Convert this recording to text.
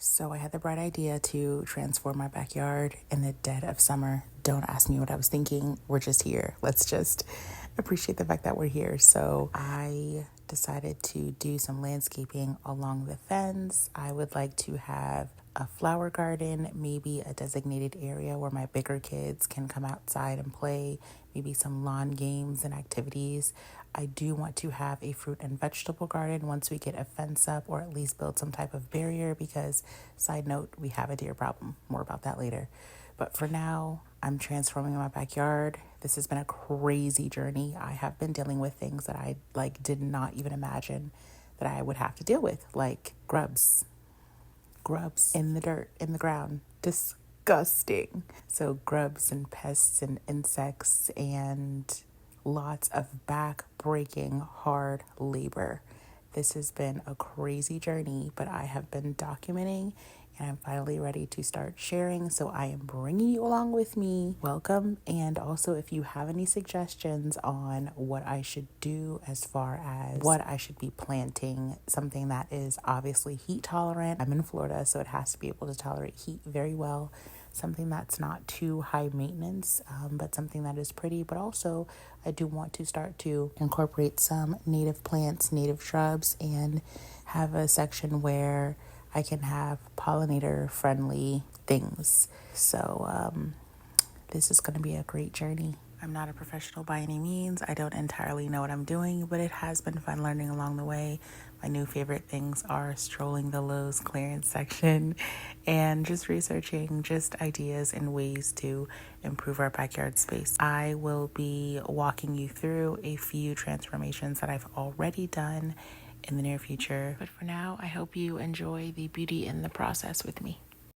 So I had the bright idea to transform my backyard in the dead of summer. Don't ask me what I was thinking. We're just here. Let's just appreciate the fact that we're here. So I decided to do some landscaping along the fence. I would like to have a flower garden, maybe a designated area where my bigger kids can come outside and play, maybe some lawn games and activities. I do want to have a fruit and vegetable garden once we get a fence up, or at least build some type of barrier because, side note, we have a deer problem. More about that later. But for now, I'm transforming my backyard. This has been a crazy journey. I have been dealing with things that I did not even imagine that I would have to deal with, like grubs in the dirt, in the ground. Disgusting. So grubs and pests and insects and lots of back-breaking hard labor. This has been a crazy journey, but I have been documenting and I'm finally ready to start sharing. So I am bringing you along with me. Welcome. And also, if you have any suggestions on what I should do as far as what I should be planting, something that is obviously heat tolerant. I'm in Florida, so it has to be able to tolerate heat very well. Something that's not too high maintenance, but something that is pretty. But also, I do want to start to incorporate some native plants, native shrubs, and have a section where I can have pollinator-friendly things. So this is going to be a great journey. I'm not a professional by any means. I don't entirely know what I'm doing, but it has been fun learning along the way. My new favorite things are strolling the Lowe's clearance section and just researching just ideas and ways to improve our backyard space. I will be walking you through a few transformations that I've already done in the near future. But for now, I hope you enjoy the beauty in the process with me.